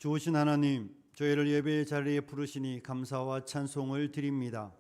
좋으신 하나님, 저희를 예배의 자리에 부르시니 감사와 찬송을 드립니다.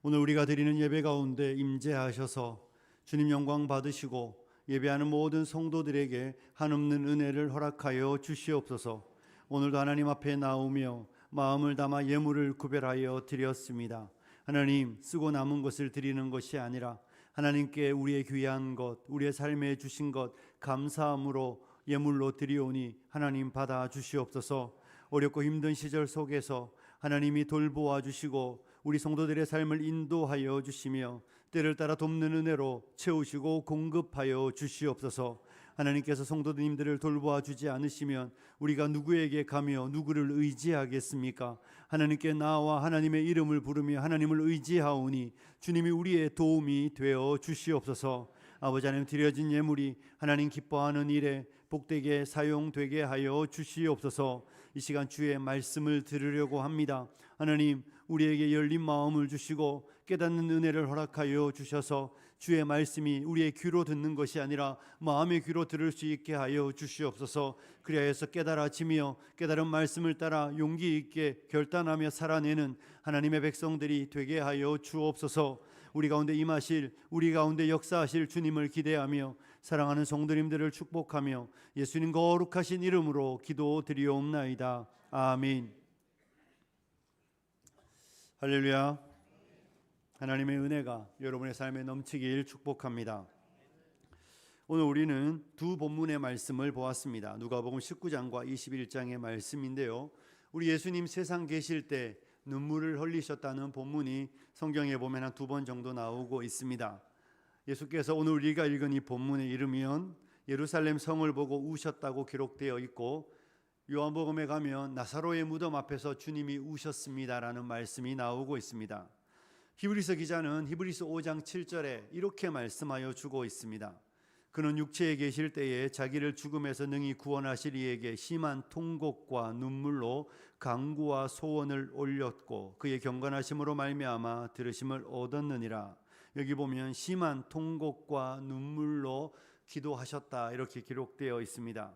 오늘 우리가 드리는 예배 가운데 임재하셔서 주님 영광 받으시고 예배하는 모든 성도들에게 한없는 은혜를 허락하여 주시옵소서. 오늘도 하나님 앞에 나오며 마음을 담아 예물을 구별하여 드렸습니다. 하나님, 쓰고 남은 것을 드리는 것이 아니라 하나님께 우리의 귀한 것, 우리의 삶에 주신 것 감사함으로 예물로 드리오니 하나님 받아 주시옵소서. 어렵고 힘든 시절 속에서 하나님이 돌보아 주시고 우리 성도들의 삶을 인도하여 주시며 때를 따라 돕는 은혜로 채우시고 공급하여 주시옵소서. 하나님께서 성도님들을 돌보아 주지 않으시면 우리가 누구에게 가며 누구를 의지하겠습니까? 하나님께 나와 하나님의 이름을 부르며 하나님을 의지하오니 주님이 우리의 도움이 되어 주시옵소서. 아버지 하나님, 드려진 예물이 하나님 기뻐하는 일에 복되게 사용되게 하여 주시옵소서. 이 시간 주의 말씀을 들으려고 합니다. 하나님, 우리에게 열린 마음을 주시고 깨닫는 은혜를 허락하여 주셔서 주의 말씀이 우리의 귀로 듣는 것이 아니라 마음의 귀로 들을 수 있게 하여 주시옵소서. 그리하여서 깨달아지며 깨달은 말씀을 따라 용기 있게 결단하며 살아내는 하나님의 백성들이 되게 하여 주옵소서. 우리 가운데 임하실, 우리 가운데 역사하실 주님을 기대하며 사랑하는 성도님들을 축복하며 예수님 거룩하신 이름으로 기도드리옵나이다. 아멘. 할렐루야. 하나님의 은혜가 여러분의 삶에 넘치길 축복합니다. 오늘 우리는 두 본문의 말씀을 보았습니다. 누가복음 19장과 21장의 말씀인데요, 우리 예수님 세상 계실 때 눈물을 흘리셨다는 본문이 성경에 보면 한 두 번 정도 나오고 있습니다. 예수께서 오늘 우리가 읽은 이 본문에 이르면 예루살렘 성을 보고 우셨다고 기록되어 있고, 요한복음에 가면 나사로의 무덤 앞에서 주님이 우셨습니다라는 말씀이 나오고 있습니다. 히브리서 기자는 히브리서 5장 7절에 이렇게 말씀하여 주고 있습니다. 그는 육체에 계실 때에 자기를 죽음에서 능히 구원하실 이에게 심한 통곡과 눈물로 간구와 소원을 올렸고 그의 경건하심으로 말미암아 들으심을 얻었느니라. 여기 보면 심한 통곡과 눈물로 기도하셨다 이렇게 기록되어 있습니다.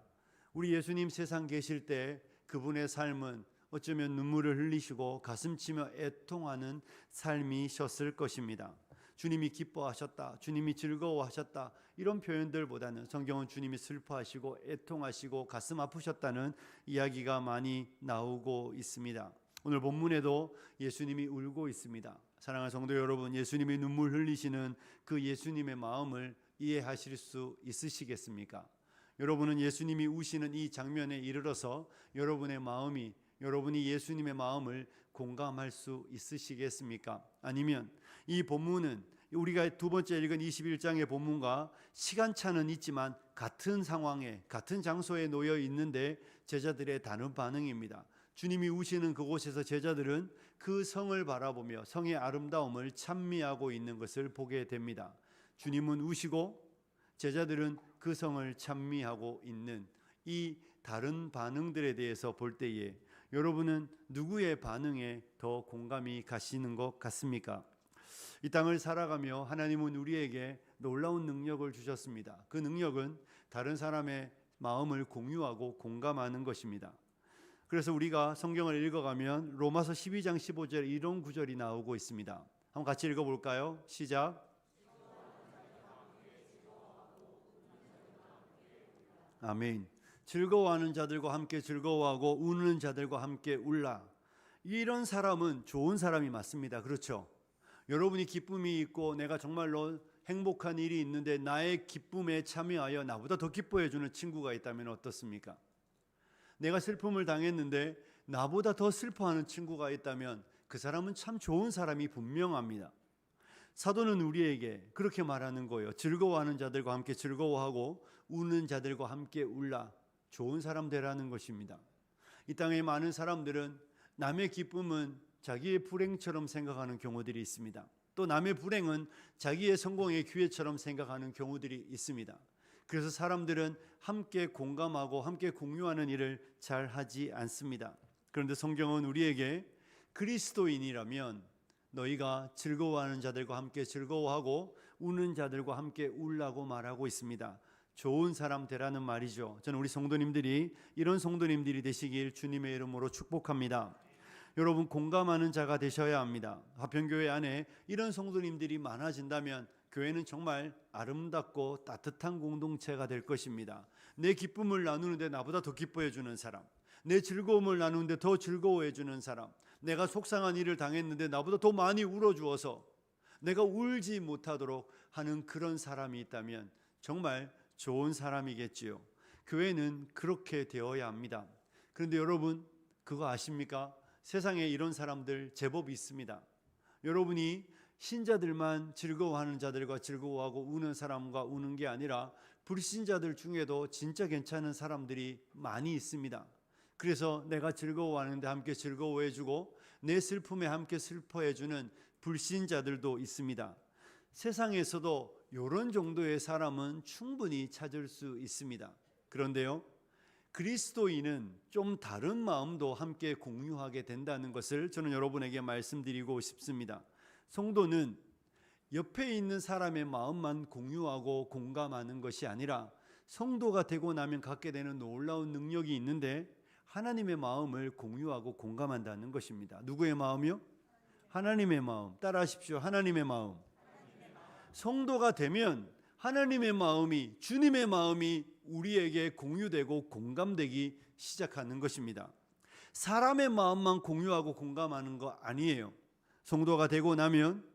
우리 예수님 세상 계실 때 그분의 삶은 어쩌면 눈물을 흘리시고 가슴치며 애통하는 삶이셨을 것입니다. 주님이 기뻐하셨다, 주님이 즐거워하셨다, 이런 표현들보다는 성경은 주님이 슬퍼하시고 애통하시고 가슴 아프셨다는 이야기가 많이 나오고 있습니다. 오늘 본문에도 예수님이 울고 있습니다. 사랑하는 성도 여러분, 예수님이 눈물 흘리시는 그 예수님의 마음을 이해하실 수 있으시겠습니까? 여러분은 예수님이 우시는 이 장면에 이르러서 여러분이 예수님의 마음을 공감할 수 있으시겠습니까? 아니면 이 본문은 우리가 두 번째 읽은 21장의 본문과 시간차는 있지만 같은 상황에 같은 장소에 놓여 있는데 제자들의 다른 반응입니다. 주님이 우시는 그곳에서 제자들은 그 성을 바라보며 성의 아름다움을 찬미하고 있는 것을 보게 됩니다. 주님은 우시고 제자들은 그 성을 찬미하고 있는 이 다른 반응들에 대해서 볼 때에 여러분은 누구의 반응에 더 공감이 가시는 것 같습니까? 이 땅을 살아가며 하나님은 우리에게 놀라운 능력을 주셨습니다. 그 능력은 다른 사람의 마음을 공유하고 공감하는 것입니다. 그래서 우리가 성경을 읽어가면 로마서 12장 15절에 이런 구절이 나오고 있습니다. 한번 같이 읽어볼까요? 시작. 아멘. 즐거워하는 자들과 함께 즐거워하고 우는 자들과 함께 울라. 이런 사람은 좋은 사람이 맞습니다. 그렇죠? 여러분이 기쁨이 있고 내가 정말로 행복한 일이 있는데 나의 기쁨에 참여하여 나보다 더 기뻐해 주는 친구가 있다면 어떻습니까? 내가 슬픔을 당했는데 나보다 더 슬퍼하는 친구가 있다면 그 사람은 참 좋은 사람이 분명합니다. 사도는 우리에게 그렇게 말하는 거예요. 즐거워하는 자들과 함께 즐거워하고 우는 자들과 함께 울라. 좋은 사람 되라는 것입니다. 이 땅의 많은 사람들은 남의 기쁨은 자기의 불행처럼 생각하는 경우들이 있습니다. 또 남의 불행은 자기의 성공의 기회처럼 생각하는 경우들이 있습니다. 그래서 사람들은 함께 공감하고 함께 공유하는 일을 잘 하지 않습니다. 그런데 성경은 우리에게 그리스도인이라면 너희가 즐거워하는 자들과 함께 즐거워하고 우는 자들과 함께 울라고 말하고 있습니다. 좋은 사람 되라는 말이죠. 저는 우리 성도님들이 이런 성도님들이 되시길 주님의 이름으로 축복합니다. 여러분, 공감하는 자가 되셔야 합니다. 화평교회 안에 이런 성도님들이 많아진다면 교회는 정말 아름답고 따뜻한 공동체가 될 것입니다. 내 기쁨을 나누는데 나보다 더 기뻐해 주는 사람, 내 즐거움을 나누는데 더 즐거워해 주는 사람, 내가 속상한 일을 당했는데 나보다 더 많이 울어주어서 내가 울지 못하도록 하는 그런 사람이 있다면 정말 좋은 사람이겠지요. 교회는 그렇게 되어야 합니다. 그런데 여러분, 그거 아십니까? 세상에 이런 사람들 제법 있습니다. 여러분이 신자들만 즐거워하는 자들과 즐거워하고 우는 사람과 우는 게 아니라 불신자들 중에도 진짜 괜찮은 사람들이 많이 있습니다. 그래서 내가 즐거워하는데 함께 즐거워해주고 내 슬픔에 함께 슬퍼해주는 불신자들도 있습니다. 세상에서도 이런 정도의 사람은 충분히 찾을 수 있습니다. 그런데요, 그리스도인은 좀 다른 마음도 함께 공유하게 된다는 것을 저는 여러분에게 말씀드리고 싶습니다. 성도는 옆에 있는 사람의 마음만 공유하고 공감하는 것이 아니라 성도가 되고 나면 갖게 되는 놀라운 능력이 있는데 하나님의 마음을 공유하고 공감한다는 것입니다. 누구의 마음이요? 하나님의 마음. 따라하십시오. 하나님의 마음. 성도가 되면 하나님의 마음이, 주님의 마음이 우리에게 공유되고 공감되기 시작하는 것입니다. 사람의 마음만 공유하고 공감하는 거 아니에요. 성도가 되고 나면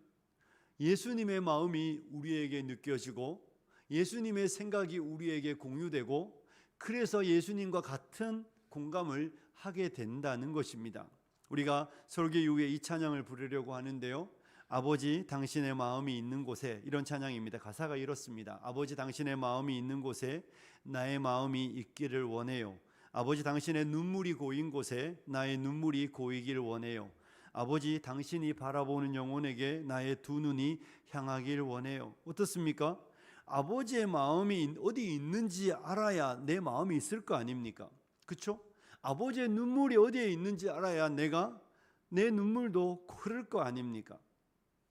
예수님의 마음이 우리에게 느껴지고 예수님의 생각이 우리에게 공유되고 그래서 예수님과 같은 공감을 하게 된다는 것입니다. 우리가 설교 이후에 이 찬양을 부르려고 하는데요, 아버지 당신의 마음이 있는 곳에, 이런 찬양입니다. 가사가 이렇습니다. 아버지 당신의 마음이 있는 곳에 나의 마음이 있기를 원해요. 아버지 당신의 눈물이 고인 곳에 나의 눈물이 고이길 원해요. 아버지 당신이 바라보는 영혼에게 나의 두 눈이 향하길 원해요. 어떻습니까? 아버지의 마음이 어디 있는지 알아야 내 마음이 있을 거 아닙니까? 그렇죠? 아버지의 눈물이 어디에 있는지 알아야 내가 내 눈물도 흐를 거 아닙니까?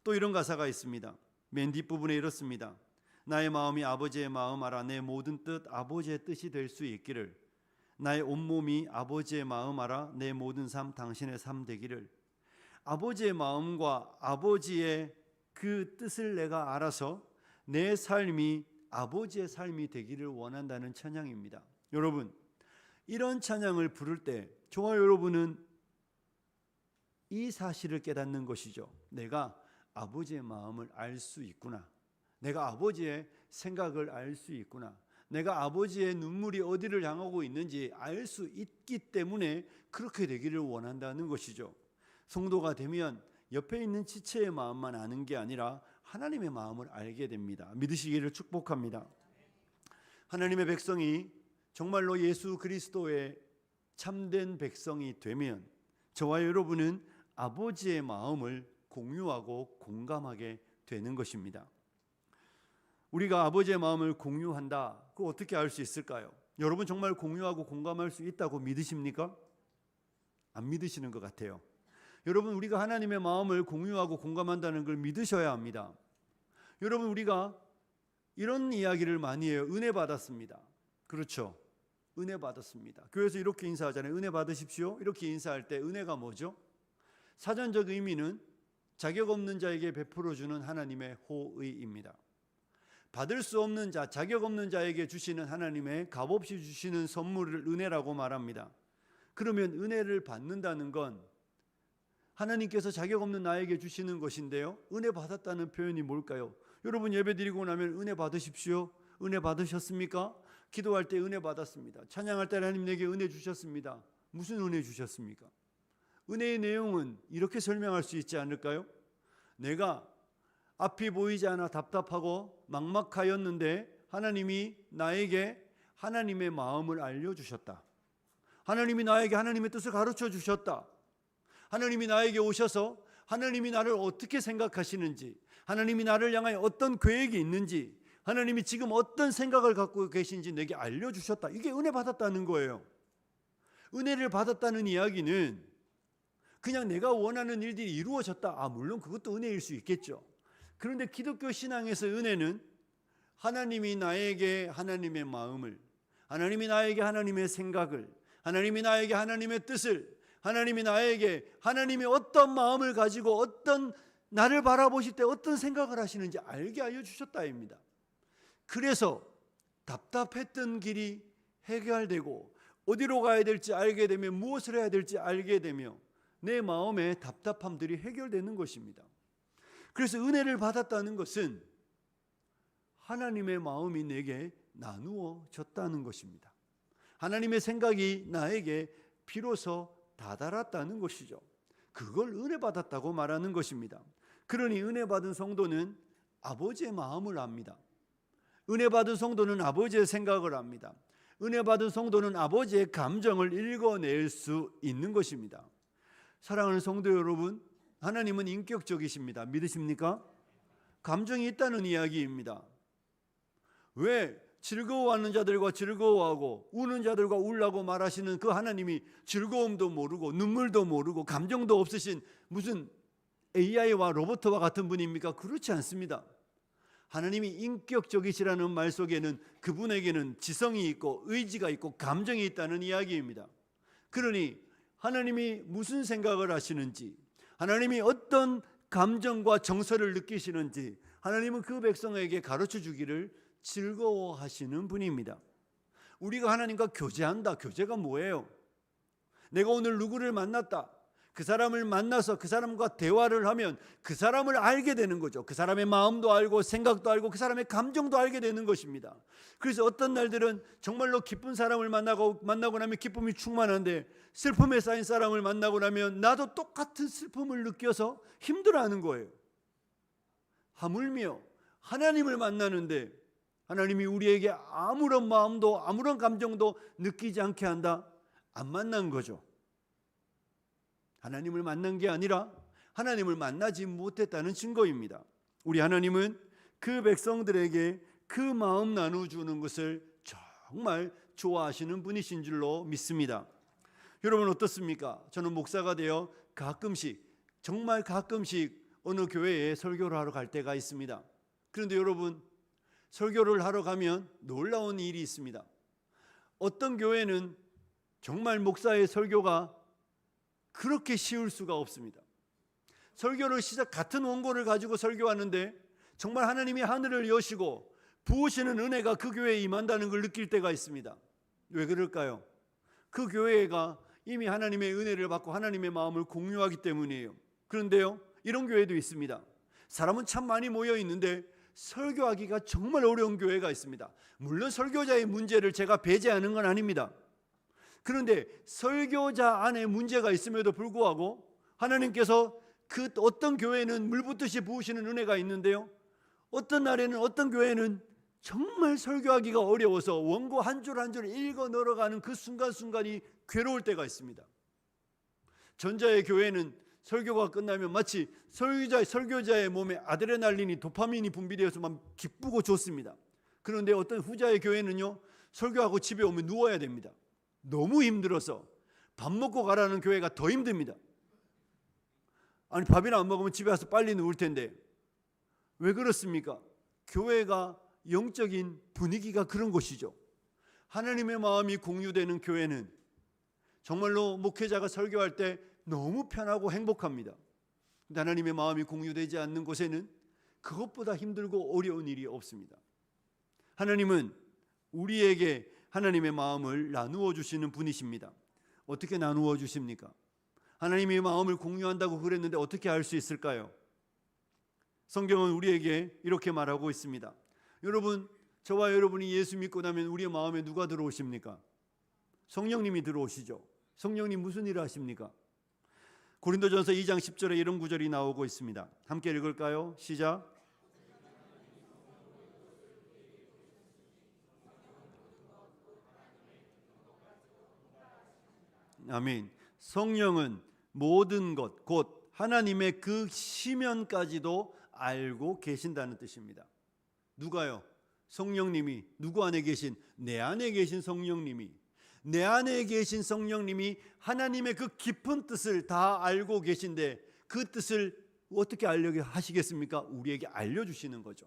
또 이런 가사가 있습니다. 맨 뒷부분에 이렇습니다. 나의 마음이 아버지의 마음 알아 내 모든 뜻 아버지의 뜻이 될 수 있기를. 나의 온몸이 아버지의 마음 알아 내 모든 삶 당신의 삶 되기를. 아버지의 마음과 아버지의 그 뜻을 내가 알아서 내 삶이 아버지의 삶이 되기를 원한다는 찬양입니다. 여러분, 이런 찬양을 부를 때 저와 여러분은 이 사실을 깨닫는 것이죠. 내가 아버지의 마음을 알 수 있구나. 내가 아버지의 생각을 알 수 있구나. 내가 아버지의 눈물이 어디를 향하고 있는지 알 수 있기 때문에 그렇게 되기를 원한다는 것이죠. 성도가 되면 옆에 있는 지체의 마음만 아는 게 아니라 하나님의 마음을 알게 됩니다. 믿으시기를 축복합니다. 하나님의 백성이 정말로 예수 그리스도의 참된 백성이 되면 저와 여러분은 아버지의 마음을 공유하고 공감하게 되는 것입니다. 우리가 아버지의 마음을 공유한다. 그거 어떻게 알 수 있을까요? 여러분 정말 공유하고 공감할 수 있다고 믿으십니까? 안 믿으시는 것 같아요. 여러분, 우리가 하나님의 마음을 공유하고 공감한다는 걸 믿으셔야 합니다. 여러분, 우리가 이런 이야기를 많이 해요. 은혜 받았습니다. 그렇죠? 은혜 받았습니다. 교회에서 이렇게 인사하잖아요. 은혜 받으십시오. 이렇게 인사할 때 은혜가 뭐죠? 사전적 의미는 자격 없는 자에게 베풀어주는 하나님의 호의입니다. 받을 수 없는 자, 자격 없는 자에게 주시는 하나님의 값없이 주시는 선물을 은혜라고 말합니다. 그러면 은혜를 받는다는 건 하나님께서 자격 없는 나에게 주시는 것인데요, 은혜 받았다는 표현이 뭘까요? 여러분, 예배 드리고 나면 은혜 받으십시오. 은혜 받으셨습니까? 기도할 때 은혜 받았습니다. 찬양할 때 하나님 내게 은혜 주셨습니다. 무슨 은혜 주셨습니까? 은혜의 내용은 이렇게 설명할 수 있지 않을까요? 내가 앞이 보이지 않아 답답하고 막막하였는데 하나님이 나에게 하나님의 마음을 알려주셨다. 하나님이 나에게 하나님의 뜻을 가르쳐 주셨다. 하나님이 나에게 오셔서 하나님이 나를 어떻게 생각하시는지, 하나님이 나를 향하여 어떤 계획이 있는지, 하나님이 지금 어떤 생각을 갖고 계신지 내게 알려주셨다. 이게 은혜 받았다는 거예요. 은혜를 받았다는 이야기는 그냥 내가 원하는 일들이 이루어졌다. 물론 그것도 은혜일 수 있겠죠. 그런데 기독교 신앙에서 은혜는 하나님이 나에게 하나님의 마음을, 하나님이 나에게 하나님의 생각을, 하나님이 나에게 하나님의 뜻을, 하나님이 나에게 하나님이 어떤 마음을 가지고 어떤 나를 바라보실 때 어떤 생각을 하시는지 알게 하여 주셨다입니다. 그래서 답답했던 길이 해결되고 어디로 가야 될지 알게 되며 무엇을 해야 될지 알게 되며 내 마음의 답답함들이 해결되는 것입니다. 그래서 은혜를 받았다는 것은 하나님의 마음이 내게 나누어졌다는 것입니다. 하나님의 생각이 나에게 비로소 다다랐다는 것이죠. 그걸 은혜 받았다고 말하는 것입니다. 그러니 은혜 받은 성도는 아버지의 마음을 압니다. 은혜 받은 성도는 아버지의 생각을 압니다. 은혜 받은 성도는 아버지의 감정을 읽어낼 수 있는 것입니다. 사랑하는 성도 여러분, 하나님은 인격적이십니다. 믿으십니까? 감정이 있다는 이야기입니다. 왜 즐거워하는 자들과 즐거워하고 우는 자들과 울라고 말하시는 그 하나님이 즐거움도 모르고 눈물도 모르고 감정도 없으신 무슨 AI와 로봇과 같은 분입니까? 그렇지 않습니다. 하나님이 인격적이시라는 말 속에는 그분에게는 지성이 있고 의지가 있고 감정이 있다는 이야기입니다. 그러니 하나님이 무슨 생각을 하시는지, 하나님이 어떤 감정과 정서를 느끼시는지 하나님은 그 백성에게 가르쳐 주기를 즐거워하시는 분입니다. 우리가 하나님과 교제한다. 교제가 뭐예요? 내가 오늘 누구를 만났다. 그 사람을 만나서 그 사람과 대화를 하면 그 사람을 알게 되는 거죠. 그 사람의 마음도 알고 생각도 알고 그 사람의 감정도 알게 되는 것입니다. 그래서 어떤 날들은 정말로 기쁜 사람을 만나고 나면 기쁨이 충만한데 슬픔에 쌓인 사람을 만나고 나면 나도 똑같은 슬픔을 느껴서 힘들어하는 거예요. 하물며 하나님을 만나는데 하나님이 우리에게 아무런 마음도 아무런 감정도 느끼지 않게 한다? 안 만난 거죠. 하나님을 만난 게 아니라 하나님을 만나지 못했다는 증거입니다. 우리 하나님은 그 백성들에게 그 마음 나눠주는 것을 정말 좋아하시는 분이신 줄로 믿습니다. 여러분 어떻습니까? 저는 목사가 되어 가끔씩 정말 가끔씩 어느 교회에 설교를 하러 갈 때가 있습니다. 그런데 여러분 설교를 하러 가면 놀라운 일이 있습니다. 어떤 교회는 정말 목사의 설교가 그렇게 쉬울 수가 없습니다. 설교를 같은 원고를 가지고 설교하는데 정말 하나님이 하늘을 여시고 부으시는 은혜가 그 교회에 임한다는 걸 느낄 때가 있습니다. 왜 그럴까요? 그 교회가 이미 하나님의 은혜를 받고 하나님의 마음을 공유하기 때문이에요. 그런데요, 이런 교회도 있습니다. 사람은 참 많이 모여 있는데 설교하기가 정말 어려운 교회가 있습니다. 물론 설교자의 문제를 제가 배제하는 건 아닙니다. 그런데 설교자 안에 문제가 있음에도 불구하고 하나님께서 그 어떤 교회는 물붓듯이 부으시는 은혜가 있는데요, 어떤 날에는 어떤 교회는 정말 설교하기가 어려워서 원고 한 줄 한 줄 읽어 늘어가는 그 순간순간이 괴로울 때가 있습니다. 전자의 교회는 설교가 끝나면 마치 설교자의 몸에 아드레날린이 도파민이 분비되어서 막 기쁘고 좋습니다. 그런데 어떤 후자의 교회는요, 설교하고 집에 오면 누워야 됩니다. 너무 힘들어서 밥 먹고 가라는 교회가 더 힘듭니다. 아니 밥이나 안 먹으면 집에 와서 빨리 누울 텐데 왜 그렇습니까? 교회가 영적인 분위기가 그런 곳이죠. 하나님의 마음이 공유되는 교회는 정말로 목회자가 설교할 때 너무 편하고 행복합니다. 근데 하나님의 마음이 공유되지 않는 곳에는 그것보다 힘들고 어려운 일이 없습니다. 하나님은 우리에게 하나님의 마음을 나누어 주시는 분이십니다. 어떻게 나누어 주십니까? 하나님의 마음을 공유한다고 그랬는데 어떻게 알 수 있을까요? 성경은 우리에게 이렇게 말하고 있습니다. 여러분, 저와 여러분이 예수 믿고 나면 우리의 마음에 누가 들어오십니까? 성령님이 들어오시죠. 성령님 무슨 일을 하십니까? 고린도전서 2장 10절에 이런 구절이 나오고 있습니다. 함께 읽을까요? 시작. 아멘. 성령은 모든 것, 곧 하나님의 그 시면까지도 알고 계신다는 뜻입니다. 누가요? 성령님이. 누구 안에 계신? 내 안에 계신 성령님이. 내 안에 계신 성령님이 하나님의 그 깊은 뜻을 다 알고 계신데 그 뜻을 어떻게 알려게 하시겠습니까? 우리에게 알려주시는 거죠.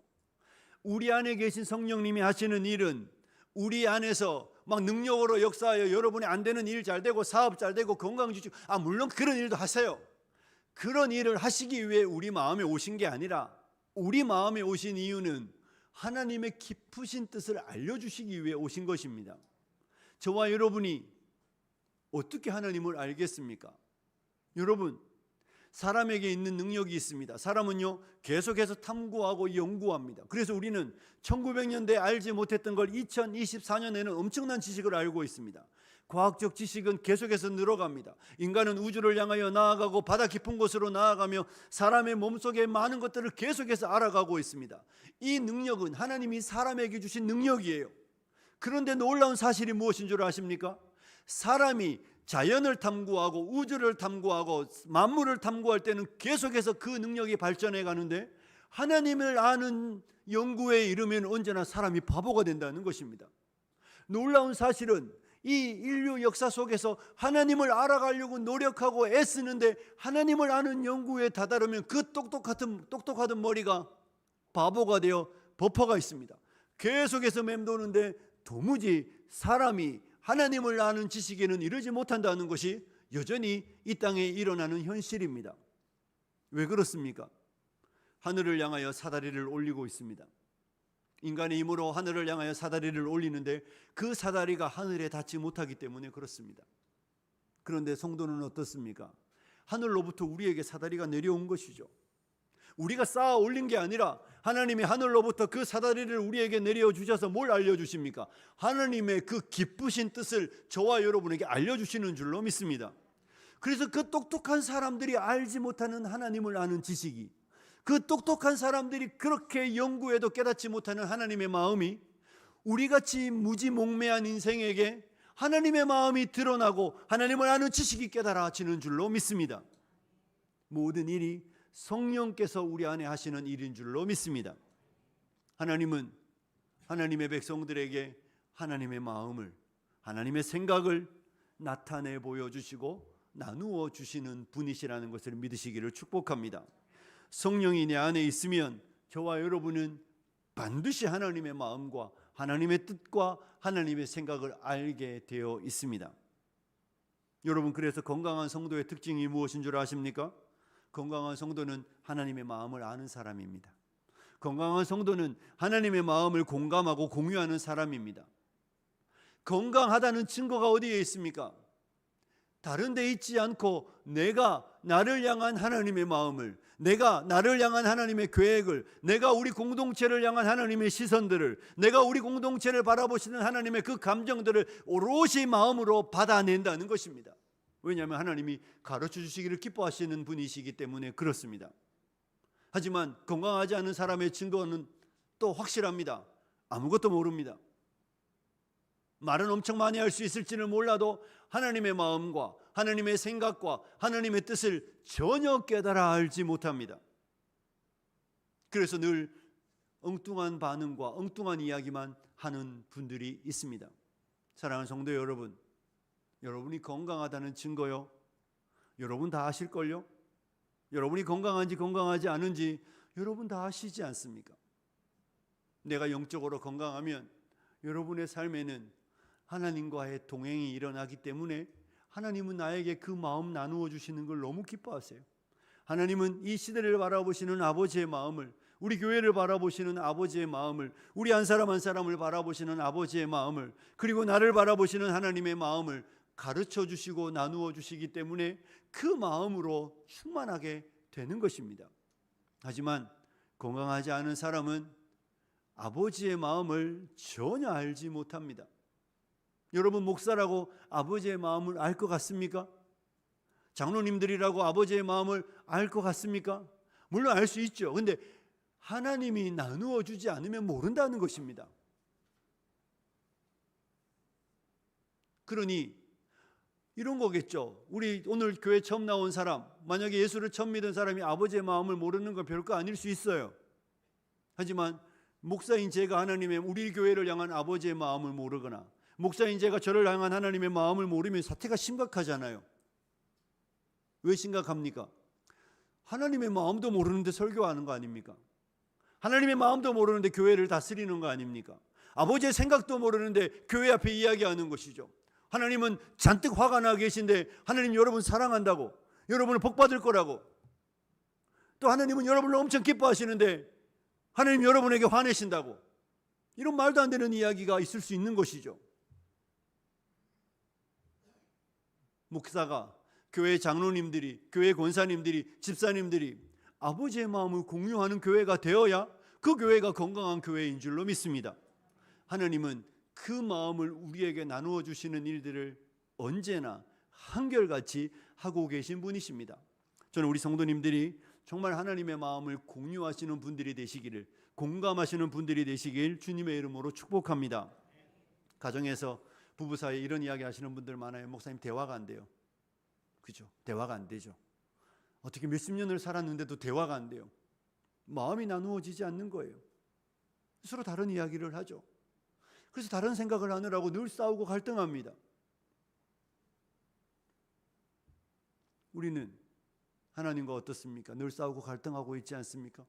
우리 안에 계신 성령님이 하시는 일은 우리 안에서 막 능력으로 역사하여 여러분이 안 되는 일 잘 되고 사업 잘 되고 건강 주시고, 물론 그런 일도 하세요. 그런 일을 하시기 위해 우리 마음에 오신 게 아니라, 우리 마음에 오신 이유는 하나님의 깊으신 뜻을 알려주시기 위해 오신 것입니다. 저와 여러분이 어떻게 하나님을 알겠습니까? 여러분, 사람에게 있는 능력이 있습니다. 사람은요, 계속해서 탐구하고 연구합니다. 그래서 우리는 1900년대에 알지 못했던 걸 2024년에는 엄청난 지식을 알고 있습니다. 과학적 지식은 계속해서 늘어갑니다. 인간은 우주를 향하여 나아가고 바다 깊은 곳으로 나아가며 사람의 몸속에 많은 것들을 계속해서 알아가고 있습니다. 이 능력은 하나님이 사람에게 주신 능력이에요. 그런데 놀라운 사실이 무엇인 줄 아십니까? 사람이 자연을 탐구하고 우주를 탐구하고 만물을 탐구할 때는 계속해서 그 능력이 발전해 가는데, 하나님을 아는 연구에 이르면 언제나 사람이 바보가 된다는 것입니다. 놀라운 사실은 이 인류 역사 속에서 하나님을 알아가려고 노력하고 애쓰는데, 하나님을 아는 연구에 다다르면 그 똑똑하던 머리가 바보가 되어 버퍼가 있습니다. 계속해서 맴도는데 도무지 사람이 하나님을 아는 지식에는 이르지 못한다는 것이 여전히 이 땅에 일어나는 현실입니다. 왜 그렇습니까? 하늘을 향하여 사다리를 올리고 있습니다. 인간의 힘으로 하늘을 향하여 사다리를 올리는데 그 사다리가 하늘에 닿지 못하기 때문에 그렇습니다. 그런데 성도는 어떻습니까? 하늘로부터 우리에게 사다리가 내려온 것이죠. 우리가 쌓아 올린 게 아니라 하나님이 하늘로부터 그 사다리를 우리에게 내려주셔서 뭘 알려주십니까? 하나님의 그 기쁘신 뜻을 저와 여러분에게 알려주시는 줄로 믿습니다. 그래서 그 똑똑한 사람들이 알지 못하는 하나님을 아는 지식이, 그 똑똑한 사람들이 그렇게 연구해도 깨닫지 못하는 하나님의 마음이 우리같이 무지몽매한 인생에게 하나님의 마음이 드러나고 하나님을 아는 지식이 깨달아지는 줄로 믿습니다. 모든 일이 성령께서 우리 안에 하시는 일인 줄로 믿습니다. 하나님은 하나님의 백성들에게 하나님의 마음을, 하나님의 생각을 나타내 보여주시고 나누어 주시는 분이시라는 것을 믿으시기를 축복합니다. 성령이 내 안에 있으면 저와 여러분은 반드시 하나님의 마음과 하나님의 뜻과 하나님의 생각을 알게 되어 있습니다. 여러분, 그래서 건강한 성도의 특징이 무엇인 줄 아십니까? 건강한 성도는 하나님의 마음을 아는 사람입니다. 건강한 성도는 하나님의 마음을 공감하고 공유하는 사람입니다. 건강하다는 증거가 어디에 있습니까? 다른 데 있지 않고 내가 나를 향한 하나님의 마음을, 내가 나를 향한 하나님의 계획을, 내가 우리 공동체를 향한 하나님의 시선들을, 내가 우리 공동체를 바라보시는 하나님의 그 감정들을 오롯이 마음으로 받아낸다는 것입니다. 왜냐하면 하나님이 가르쳐 주시기를 기뻐하시는 분이시기 때문에 그렇습니다. 하지만 건강하지 않은 사람의 증거는 또 확실합니다. 아무것도 모릅니다. 말은 엄청 많이 할 수 있을지는 몰라도 하나님의 마음과 하나님의 생각과 하나님의 뜻을 전혀 깨달아 알지 못합니다. 그래서 늘 엉뚱한 반응과 엉뚱한 이야기만 하는 분들이 있습니다. 사랑하는 성도 여러분, 여러분이 건강하다는 증거요, 여러분 다 아실걸요? 여러분이 건강한지 건강하지 않은지 여러분 다 아시지 않습니까? 내가 영적으로 건강하면 여러분의 삶에는 하나님과의 동행이 일어나기 때문에 하나님은 나에게 그 마음 나누어 주시는 걸 너무 기뻐하세요. 하나님은 이 시대를 바라보시는 아버지의 마음을, 우리 교회를 바라보시는 아버지의 마음을, 우리 한 사람 한 사람을 바라보시는 아버지의 마음을, 그리고 나를 바라보시는 하나님의 마음을 가르쳐 주시고 나누어 주시기 때문에 그 마음으로 충만하게 되는 것입니다. 하지만 건강하지 않은 사람은 아버지의 마음을 전혀 알지 못합니다. 여러분, 목사라고 아버지의 마음을 알 것 같습니까? 장로님들이라고 아버지의 마음을 알 것 같습니까? 물론 알 수 있죠. 그런데 하나님이 나누어 주지 않으면 모른다는 것입니다. 그러니 이런 거겠죠. 우리 오늘 교회 처음 나온 사람, 만약에 예수를 처음 믿은 사람이 아버지의 마음을 모르는 건 별거 아닐 수 있어요. 하지만 목사인 제가 하나님의, 우리 교회를 향한 아버지의 마음을 모르거나 목사인 제가 저를 향한 하나님의 마음을 모르면 사태가 심각하잖아요. 왜 심각합니까? 하나님의 마음도 모르는데 설교하는 거 아닙니까? 하나님의 마음도 모르는데 교회를 다스리는 거 아닙니까? 아버지의 생각도 모르는데 교회 앞에 이야기하는 것이죠. 하나님은 잔뜩 화가 나 계신데 하나님 여러분 사랑한다고, 여러분을 복받을 거라고, 또 하나님은 여러분을 엄청 기뻐하시는데 하나님 여러분에게 화내신다고, 이런 말도 안 되는 이야기가 있을 수 있는 것이죠. 목사가, 교회 장로님들이, 교회 권사님들이, 집사님들이 아버지의 마음을 공유하는 교회가 되어야 그 교회가 건강한 교회인 줄로 믿습니다. 하나님은 그 마음을 우리에게 나누어 주시는 일들을 언제나 한결같이 하고 계신 분이십니다. 저는 우리 성도님들이 정말 하나님의 마음을 공유하시는 분들이 되시기를, 공감하시는 분들이 되시길 주님의 이름으로 축복합니다. 가정에서 부부 사이에 이런 이야기 하시는 분들 많아요. 목사님 대화가 안 돼요. 그죠? 대화가 안 되죠. 어떻게 몇십 년을 살았는데도 대화가 안 돼요. 마음이 나누어지지 않는 거예요. 서로 다른 이야기를 하죠. 그래서 다른 생각을 하느라고 늘 싸우고 갈등합니다. 우리는 하나님과 어떻습니까? 늘 싸우고 갈등하고 있지 않습니까?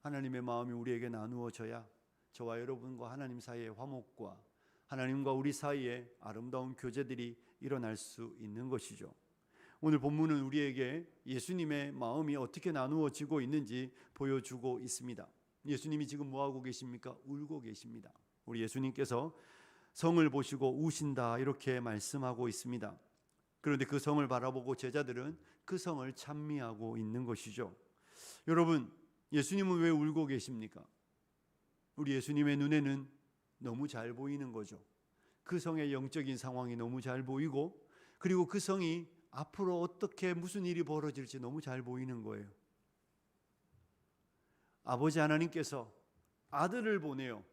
하나님의 마음이 우리에게 나누어져야 저와 여러분과 하나님 사이의 화목과 하나님과 우리 사이에 아름다운 교제들이 일어날 수 있는 것이죠. 오늘 본문은 우리에게 예수님의 마음이 어떻게 나누어지고 있는지 보여주고 있습니다. 예수님이 지금 뭐하고 계십니까? 울고 계십니다. 우리 예수님께서 성을 보시고 우신다 이렇게 말씀하고 있습니다. 그런데 그 성을 바라보고 제자들은 그 성을 찬미하고 있는 것이죠. 여러분, 예수님은 왜 울고 계십니까? 우리 예수님의 눈에는 너무 잘 보이는 거죠. 그 성의 영적인 상황이 너무 잘 보이고, 그리고 그 성이 앞으로 어떻게 무슨 일이 벌어질지 너무 잘 보이는 거예요. 아버지 하나님께서 아들을 보내요.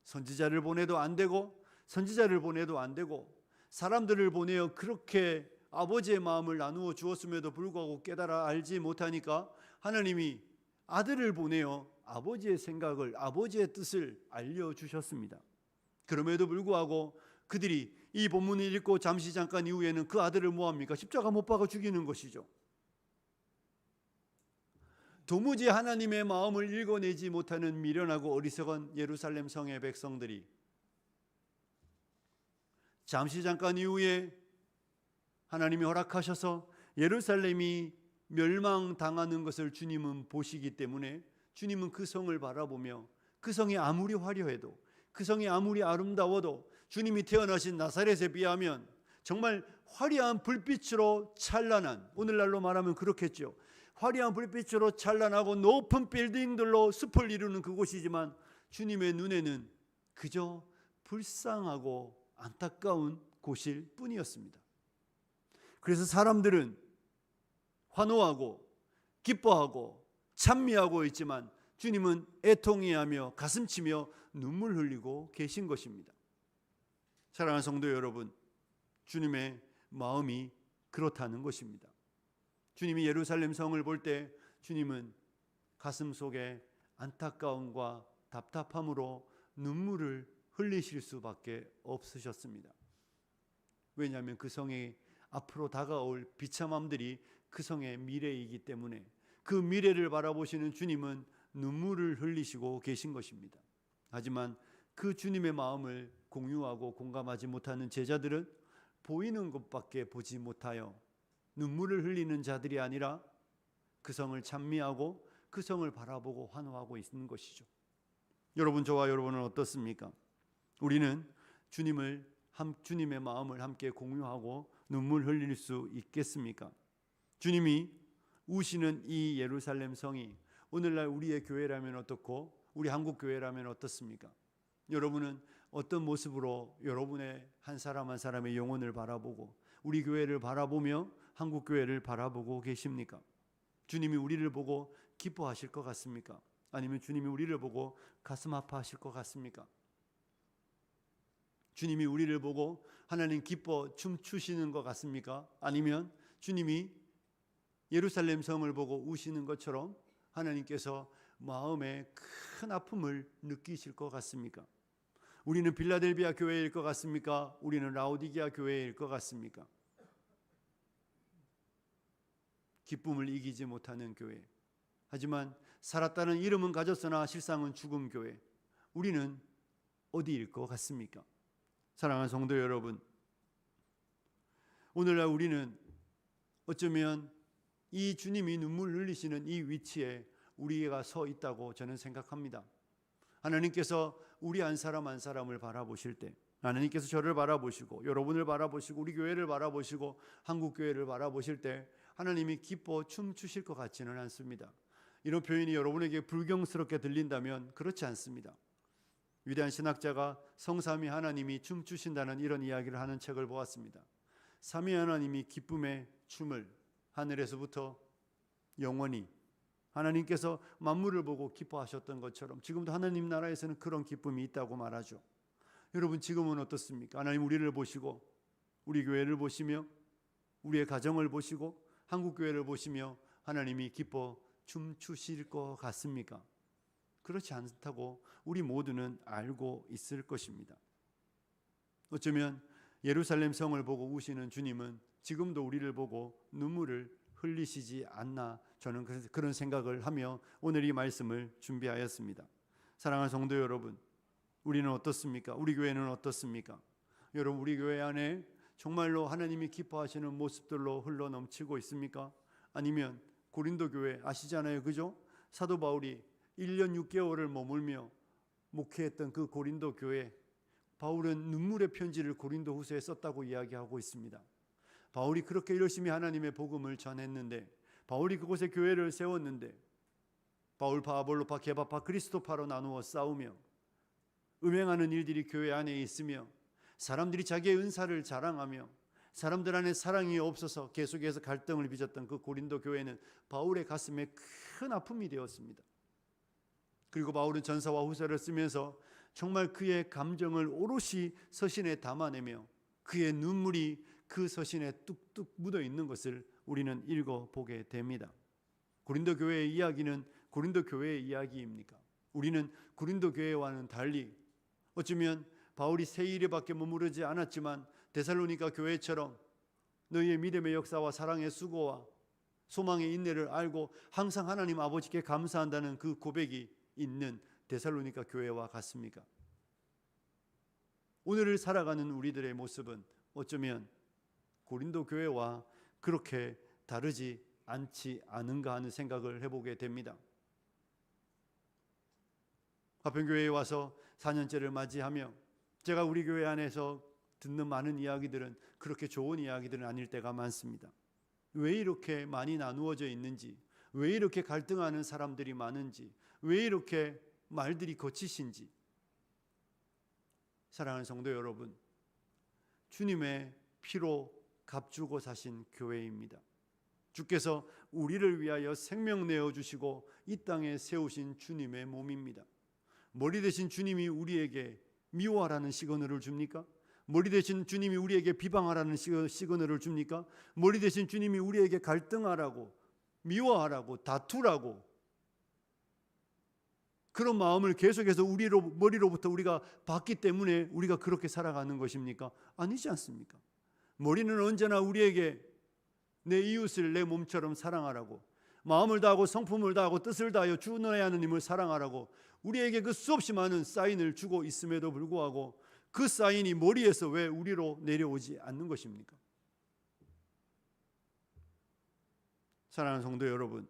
선지자를 보내도 안 되고, 선지자를 보내도 안 되고, 사람들을 보내어 그렇게 아버지의 마음을 나누어 주었음에도 불구하고 깨달아 알지 못하니까 하나님이 아들을 보내어 아버지의 생각을, 아버지의 뜻을 알려주셨습니다. 그럼에도 불구하고 그들이 이 본문을 읽고 잠시 잠깐 이후에는 그 아들을 뭐합니까? 십자가 못 박아 죽이는 것이죠. 도무지 하나님의 마음을 읽어내지 못하는 미련하고 어리석은 예루살렘 성의 백성들이 잠시 잠깐 이후에 하나님이 허락하셔서 예루살렘이 멸망당하는 것을 주님은 보시기 때문에 주님은 그 성을 바라보며 그 성이 아무리 화려해도, 그 성이 아무리 아름다워도 주님이 태어나신 나사렛에 비하면 정말 화려한 불빛으로 찬란한, 오늘날로 말하면 그렇겠죠. 화려한 불빛으로 찬란하고 높은 빌딩들로 숲을 이루는 그곳이지만 주님의 눈에는 그저 불쌍하고 안타까운 곳일 뿐이었습니다. 그래서 사람들은 환호하고 기뻐하고 찬미하고 있지만 주님은 애통해하며 가슴치며 눈물 흘리고 계신 것입니다. 사랑하는 성도 여러분, 주님의 마음이 그렇다는 것입니다. 주님이 예루살렘 성을 볼 때 주님은 가슴 속에 안타까움과 답답함으로 눈물을 흘리실 수밖에 없으셨습니다. 왜냐하면 그 성에 앞으로 다가올 비참함들이 그 성의 미래이기 때문에 그 미래를 바라보시는 주님은 눈물을 흘리시고 계신 것입니다. 하지만 그 주님의 마음을 공유하고 공감하지 못하는 제자들은 보이는 것밖에 보지 못하여 눈물을 흘리는 자들이 아니라 그 성을 찬미하고 그 성을 바라보고 환호하고 있는 것이죠. 여러분, 저와 여러분은 어떻습니까? 우리는 주님의 마음을 함께 공유하고 눈물 흘릴 수 있겠습니까? 주님이 우시는 이 예루살렘 성이 오늘날 우리의 교회라면 어떻고 우리 한국 교회라면 어떻습니까? 여러분은 어떤 모습으로 여러분의 한 사람 한 사람의 영혼을 바라보고 우리 교회를 바라보며 한국 교회를 바라보고 계십니까? 주님이 우리를 보고 기뻐하실 것 같습니까? 아니면 주님이 우리를 보고 가슴 아파하실 것 같습니까? 주님이 우리를 보고 하나님 기뻐 춤추시는 것 같습니까? 아니면 주님이 예루살렘 성을 보고 우시는 것처럼 하나님께서 마음에 큰 아픔을 느끼실 것 같습니까? 우리는 빌라델비아 교회일 것 같습니까? 우리는 라오디게아 교회일 것 같습니까? 기쁨을 이기지 못하는 교회. 하지만 살았다는 이름은 가졌으나 실상은 죽은 교회, 우리는 어디일 것 같습니까? 사랑하는 성도 여러분, 오늘날 우리는 어쩌면 이 주님이 눈물 흘리시는 이 위치에 우리가 서 있다고 저는 생각합니다. 하나님께서 우리 한 사람 한 사람을 바라보실 때, 하나님께서 저를 바라보시고 여러분을 바라보시고 우리 교회를 바라보시고 한국교회를 바라보실 때 하나님이 기뻐 춤추실 것 같지는 않습니다. 이런 표현이 여러분에게 불경스럽게 들린다면 그렇지 않습니다. 위대한 신학자가 성삼위 하나님이 춤추신다는 이런 이야기를 하는 책을 보았습니다. 삼위 하나님이 기쁨의 춤을 하늘에서부터 영원히 하나님께서 만물을 보고 기뻐하셨던 것처럼 지금도 하나님 나라에서는 그런 기쁨이 있다고 말하죠. 여러분, 지금은 어떻습니까? 하나님 우리를 보시고 우리 교회를 보시며 우리의 가정을 보시고 한국교회를 보시며 하나님이 기뻐 춤추실 것 같습니까? 그렇지 않다고 우리 모두는 알고 있을 것입니다. 어쩌면 예루살렘 성을 보고 우시는 주님은 지금도 우리를 보고 눈물을 흘리시지 않나, 저는 그런 생각을 하며 오늘 이 말씀을 준비하였습니다. 사랑하는 성도 여러분, 우리는 어떻습니까? 우리 교회는 어떻습니까? 여러분, 우리 교회 안에 정말로 하나님이 기뻐하시는 모습들로 흘러 넘치고 있습니까? 아니면 고린도 교회 아시잖아요, 그죠? 사도 바울이 1년 6개월을 머물며 목회했던 그 고린도 교회, 바울은 눈물의 편지를 고린도 후서에 썼다고 이야기하고 있습니다. 바울이 그렇게 열심히 하나님의 복음을 전했는데, 바울이 그곳에 교회를 세웠는데, 바울파, 아볼로파, 게바파, 그리스도파로 나누어 싸우며 음행하는 일들이 교회 안에 있으며 사람들이 자기의 은사를 자랑하며 사람들 안에 사랑이 없어서 계속해서 갈등을 빚었던 그 고린도 교회는 바울의 가슴에 큰 아픔이 되었습니다. 그리고 바울은 전서와 후서를 쓰면서 정말 그의 감정을 오롯이 서신에 담아내며 그의 눈물이 그 서신에 뚝뚝 묻어 있는 것을 우리는 읽어보게 됩니다. 고린도 교회의 이야기는 고린도 교회의 이야기입니까? 우리는 고린도 교회와는 달리 어쩌면 바울이 세 일에밖에 머무르지 않았지만 데살로니가 교회처럼 너희의 믿음의 역사와 사랑의 수고와 소망의 인내를 알고 항상 하나님 아버지께 감사한다는 그 고백이 있는 데살로니가 교회와 같습니까? 오늘을 살아가는 우리들의 모습은 어쩌면 고린도 교회와 그렇게 다르지 않지 않은가 하는 생각을 해보게 됩니다. 화평교회에 와서 4년째를 맞이하며 제가 우리 교회 안에서 듣는 많은 이야기들은 그렇게 좋은 이야기들은 아닐 때가 많습니다. 왜 이렇게 많이 나누어져 있는지, 왜 이렇게 갈등하는 사람들이 많은지, 왜 이렇게 말들이 거치신지. 사랑하는 성도 여러분, 주님의 피로 값주고 사신 교회입니다. 주께서 우리를 위하여 생명 내어주시고 이 땅에 세우신 주님의 몸입니다. 머리 대신 주님이 우리에게 미워하라는 시그널을 줍니까? 머리 대신 주님이 우리에게 비방하라는 시그널을 줍니까? 머리 대신 주님이 우리에게 갈등하라고, 미워하라고, 다투라고 그런 마음을 계속해서 머리로부터 우리가 받기 때문에 우리가 그렇게 살아가는 것입니까? 아니지 않습니까? 머리는 언제나 우리에게 내 이웃을 내 몸처럼 사랑하라고, 마음을 다하고 성품을 다하고 뜻을 다하여 주 너의 하나님을 사랑하라고 우리에게 그 수없이 많은 사인을 주고 있음에도 불구하고 그 사인이 머리에서 왜 우리로 내려오지 않는 것입니까? 사랑하는 성도 여러분,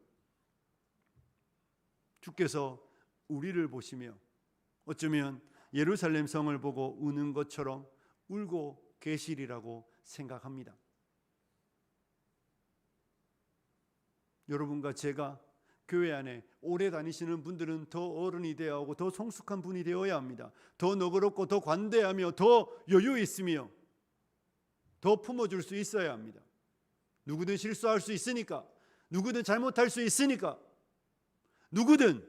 주께서 우리를 보시며 어쩌면 예루살렘 성을 보고 우는 것처럼 울고 계시리라고 생각합니다. 여러분과 제가 교회 안에 오래 다니시는 분들은 더 어른이 되어야 하고 더 성숙한 분이 되어야 합니다. 더 너그럽고 더 관대하며 더 여유 있으며 더 품어줄 수 있어야 합니다. 누구든 실수할 수 있으니까, 누구든 잘못할 수 있으니까, 누구든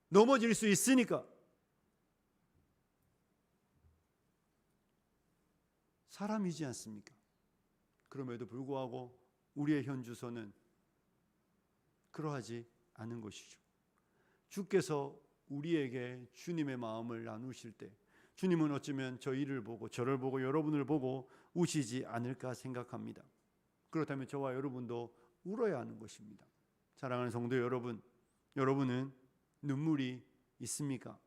넘어질 수 있으니까. 사람이지 않습니까? 그럼에도 불구하고 우리의 현주소는 그러하지 않은 것이죠. 주께서 우리에게 주님의 마음을 나누실 때 주님은 어쩌면 저희를 보고 저를 보고 여러분을 보고 우시지 않을까 생각합니다. 그렇다면 저와 여러분도 울어야 하는 것입니다. 사랑하는 성도 여러분, 여러분은 눈물이 있습니까?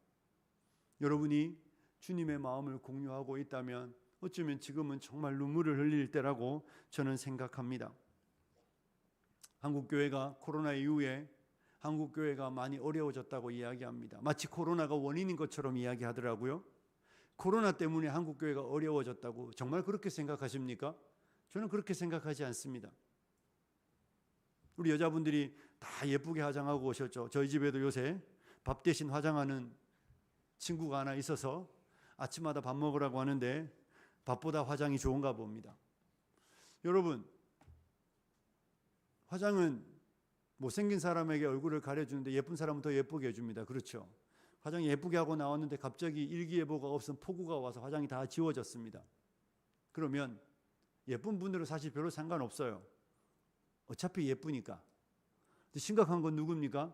여러분이 주님의 마음을 공유하고 있다면 어쩌면 지금은 정말 눈물을 흘릴 때라고 저는 생각합니다. 한국교회가 코로나 이후에 한국교회가 많이 어려워졌다고 이야기합니다. 마치 코로나가 원인인 것처럼 이야기하더라고요. 코로나 때문에 한국교회가 어려워졌다고 정말 그렇게 생각하십니까? 저는 그렇게 생각하지 않습니다. 우리 여자분들이 다 예쁘게 화장하고 오셨죠. 저희 집에도 요새 밥 대신 화장하는 친구가 하나 있어서 아침마다 밥 먹으라고 하는데 밥보다 화장이 좋은가 봅니다. 여러분, 화장은 못생긴 사람에게 얼굴을 가려주는데 예쁜 사람은 더 예쁘게 해줍니다. 그렇죠? 화장 예쁘게 하고 나왔는데 갑자기 일기예보가 없으면 폭우가 와서 화장이 다 지워졌습니다. 그러면 예쁜 분들은 사실 별로 상관없어요. 어차피 예쁘니까. 근데 심각한 건 누굽니까?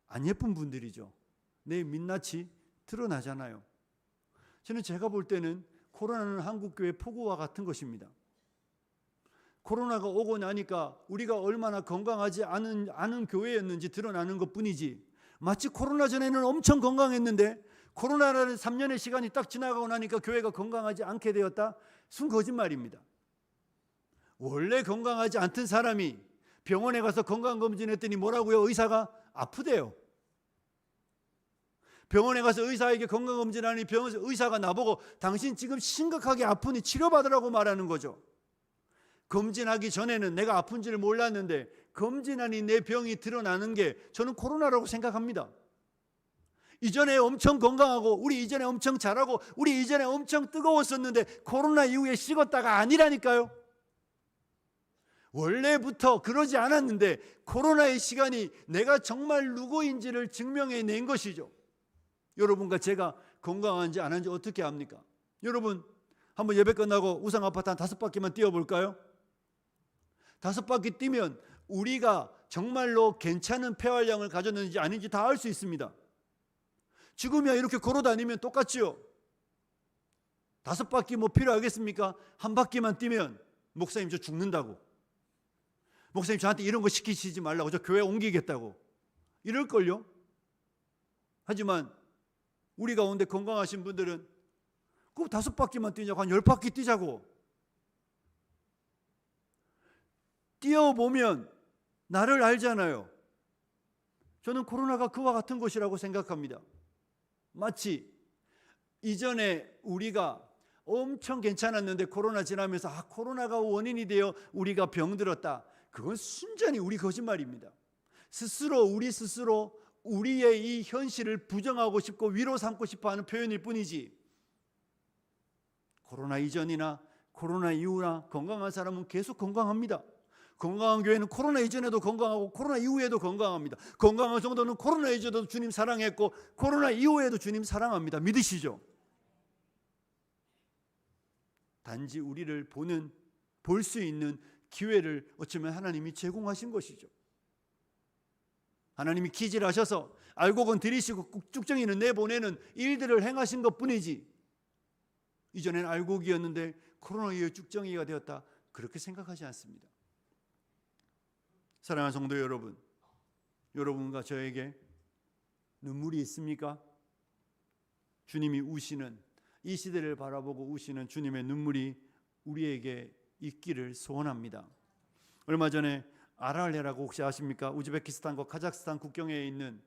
안 예쁜 분들이죠. 내 민낯이 드러나잖아요. 저는 제가 볼 때는 코로나는 한국교회 폭우와 같은 것입니다. 코로나가 오고 나니까 우리가 얼마나 건강하지 않은 교회였는지 드러나는 것뿐이지, 마치 코로나 전에는 엄청 건강했는데 코로나라는 3년의 시간이 딱 지나가고 나니까 교회가 건강하지 않게 되었다? 순 거짓말입니다. 원래 건강하지 않던 사람이 병원에 가서 건강검진했더니 뭐라고요? 의사가 아프대요. 병원에 가서 의사에게 건강검진하니 병원에서 의사가 나보고 당신 지금 심각하게 아프니 치료받으라고 말하는 거죠. 검진하기 전에는 내가 아픈지를 몰랐는데 검진하니 내 병이 드러나는 게 저는 코로나라고 생각합니다. 이전에 엄청 건강하고 우리 이전에 엄청 잘하고 우리 이전에 엄청 뜨거웠었는데 코로나 이후에 식었다가 아니라니까요. 원래부터 그러지 않았는데 코로나의 시간이 내가 정말 누구인지를 증명해낸 것이죠. 여러분과 제가 건강한지 안 한지 어떻게 압니까? 여러분 한번 예배 끝나고 우상 아파트 한 5바퀴만 뛰어볼까요? 5바퀴 뛰면 우리가 정말로 괜찮은 폐활량을 가졌는지 아닌지 다 알 수 있습니다. 지금이야 이렇게 걸어다니면 똑같지요. 5바퀴 뭐 필요하겠습니까? 한 바퀴만 뛰면 목사님 저 죽는다고, 목사님 저한테 이런 거 시키시지 말라고, 저 교회 옮기겠다고 이럴걸요. 하지만 우리 가운데 건강하신 분들은 꼭 5바퀴만 뛰냐고, 한 10바퀴 뛰자고. 뛰어보면 나를 알잖아요. 저는 코로나가 그와 같은 것이라고 생각합니다. 마치 이전에 우리가 엄청 괜찮았는데 코로나 지나면서 코로나가 원인이 되어 우리가 병들었다. 그건 순전히 우리 거짓말입니다. 우리 스스로 우리의 이 현실을 부정하고 싶고 위로 삼고 싶어 하는 표현일 뿐이지, 코로나 이전이나 코로나 이후나 건강한 사람은 계속 건강합니다. 건강한 교회는 코로나 이전에도 건강하고 코로나 이후에도 건강합니다. 건강한 성도는 코로나 이전에도 주님 사랑했고 코로나 이후에도 주님 사랑합니다. 믿으시죠? 단지 우리를 볼 수 있는 기회를 어쩌면 하나님이 제공하신 것이죠. 하나님이 기질하셔서 알곡은 들이시고 쭉정이는 내보내는 일들을 행하신 것뿐이지, 이전에는 알곡이었는데 코로나 이후에 쭉정이가 되었다, 그렇게 생각하지 않습니다. 사랑하는 성도 여러분, 여러분과 저에게 눈물이 있습니까? 주님이 우시는, 이 시대를 바라보고 우시는 주님의 눈물이 우리에게 있기를 소원합니다. 얼마 전에 아랄레라고 혹시 아십니까? 우즈베키스탄과 카자흐스탄 국경에 있는,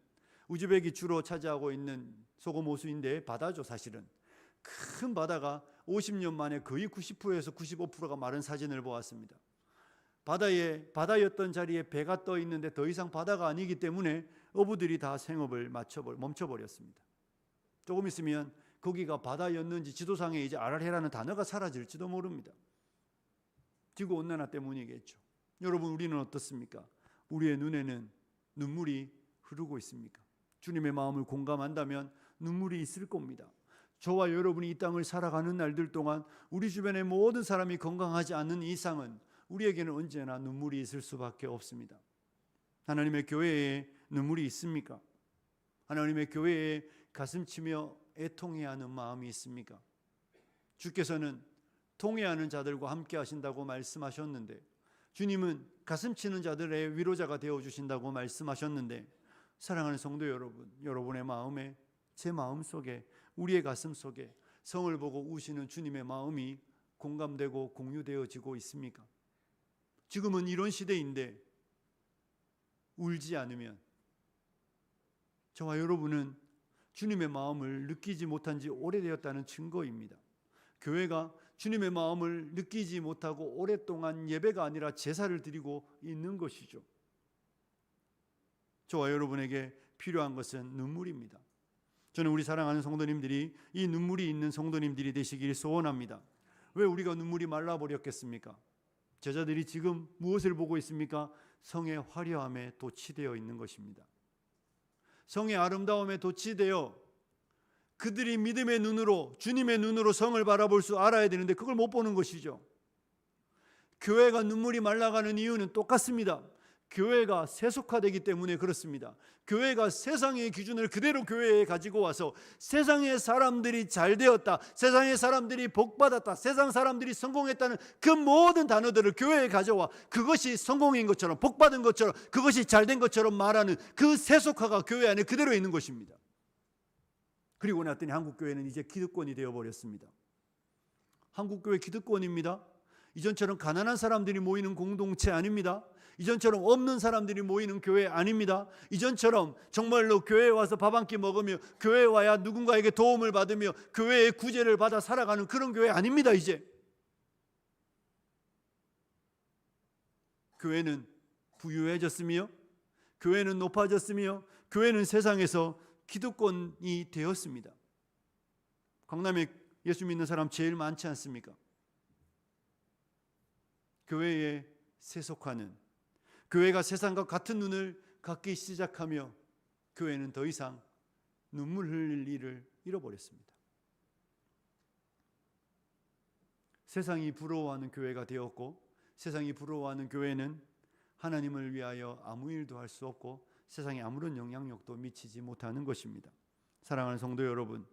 우즈벡이 주로 차지하고 있는 소금 호수인데 바다죠. 사실은 큰 바다가 50년 만에 거의 90%에서 95%가 마른 사진을 보았습니다. 바다였던 자리에 배가 떠 있는데 더 이상 바다가 아니기 때문에 어부들이 다 생업을 멈춰버렸습니다. 조금 있으면 거기가 바다였는지 지도상에 이제 아랄헤라는 단어가 사라질지도 모릅니다. 지구온난화 때문이겠죠. 여러분, 우리는 어떻습니까? 우리의 눈에는 눈물이 흐르고 있습니까? 주님의 마음을 공감한다면 눈물이 있을 겁니다. 저와 여러분이 이 땅을 살아가는 날들 동안 우리 주변의 모든 사람이 건강하지 않는 이상은 우리에게는 언제나 눈물이 있을 수밖에 없습니다. 하나님의 교회에 눈물이 있습니까? 하나님의 교회에 가슴치며 애통해야 하는 마음이 있습니까? 주께서는 통회하는 자들과 함께 하신다고 말씀하셨는데, 주님은 가슴치는 자들의 위로자가 되어주신다고 말씀하셨는데, 사랑하는 성도 여러분, 여러분의 마음에, 제 마음 속에, 우리의 가슴 속에 성을 보고 우시는 주님의 마음이 공감되고 공유되어지고 있습니까? 지금은 이런 시대인데 울지 않으면 저와 여러분은 주님의 마음을 느끼지 못한 지 오래되었다는 증거입니다. 교회가 주님의 마음을 느끼지 못하고 오랫동안 예배가 아니라 제사를 드리고 있는 것이죠. 저와 여러분에게 필요한 것은 눈물입니다. 저는 우리 사랑하는 성도님들이 이 눈물이 있는 성도님들이 되시길 소원합니다. 왜 우리가 눈물이 말라버렸겠습니까? 제자들이 지금 무엇을 보고 있습니까? 성의 화려함에 도취되어 있는 것입니다. 성의 아름다움에 도취되어 그들이 믿음의 눈으로, 주님의 눈으로 성을 바라볼 수 알아야 되는데 그걸 못 보는 것이죠. 교회가 눈물이 말라가는 이유는 똑같습니다. 교회가 세속화되기 때문에 그렇습니다. 교회가 세상의 기준을 그대로 교회에 가지고 와서 세상의 사람들이 잘 되었다, 세상의 사람들이 복받았다, 세상 사람들이 성공했다는 그 모든 단어들을 교회에 가져와 그것이 성공인 것처럼, 복받은 것처럼, 그것이 잘된 것처럼 말하는 그 세속화가 교회 안에 그대로 있는 것입니다. 그리고 났더니 한국교회는 이제 기득권이 되어버렸습니다. 한국교회 기득권입니다. 이전처럼 가난한 사람들이 모이는 공동체 아닙니다. 이전처럼 없는 사람들이 모이는 교회 아닙니다. 이전처럼 정말로 교회에 와서 밥 한 끼 먹으며 교회에 와야 누군가에게 도움을 받으며 교회의 구제를 받아 살아가는 그런 교회 아닙니다. 이제 교회는 부유해졌으며 교회는 높아졌으며 교회는 세상에서 기득권이 되었습니다. 강남에 예수 믿는 사람 제일 많지 않습니까? 교회의 세속화는, 교회가 세상과 같은 눈을 갖기 시작하며 교회는 더 이상 눈물 흘릴 일을 잃어버렸습니다. 세상이 부러워하는 교회가 되었고, 세상이 부러워하는 교회는 하나님을 위하여 아무 일도 할 수 없고 세상에 아무런 영향력도 미치지 못하는 것입니다. 사랑하는 성도 여러분,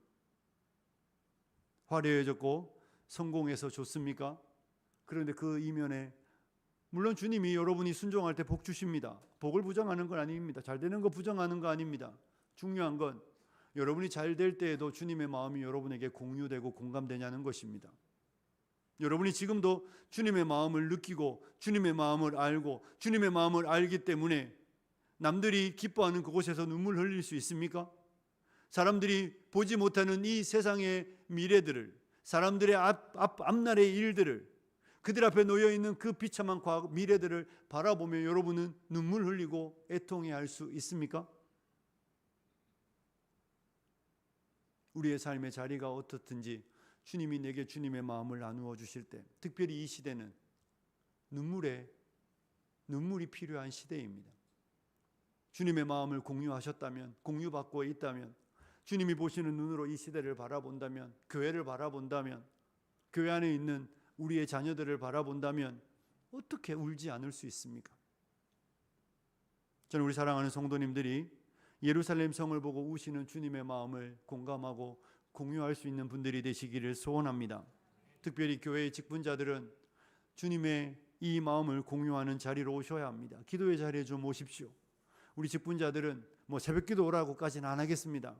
화려해졌고 성공해서 좋습니까? 그런데 그 이면에 물론 주님이 여러분이 순종할 때 복 주십니다. 복을 부정하는 건 아닙니다. 잘 되는 거 부정하는 거 아닙니다. 중요한 건 여러분이 잘 될 때에도 주님의 마음이 여러분에게 공유되고 공감되냐는 것입니다. 여러분이 지금도 주님의 마음을 느끼고 주님의 마음을 알고 주님의 마음을 알기 때문에 남들이 기뻐하는 그곳에서 눈물 흘릴 수 있습니까? 사람들이 보지 못하는 이 세상의 미래들을, 사람들의 앞날의 일들을, 그들 앞에 놓여있는 그 비참한 미래들을 바라보며 여러분은 눈물 흘리고 애통해 할 수 있습니까? 우리의 삶의 자리가 어떻든지 주님이 내게 주님의 마음을 나누어 주실 때, 특별히 이 시대는 눈물이 필요한 시대입니다. 주님의 마음을 공유하셨다면, 공유받고 있다면, 주님이 보시는 눈으로 이 시대를 바라본다면, 교회를 바라본다면, 교회 안에 있는 우리의 자녀들을 바라본다면 어떻게 울지 않을 수 있습니까? 저는 우리 사랑하는 성도님들이 예루살렘 성을 보고 우시는 주님의 마음을 공감하고 공유할 수 있는 분들이 되시기를 소원합니다. 특별히 교회의 직분자들은 주님의 이 마음을 공유하는 자리로 오셔야 합니다. 기도의 자리에 좀 오십시오. 우리 직분자들은 새벽기도 오라고까지는 안 하겠습니다.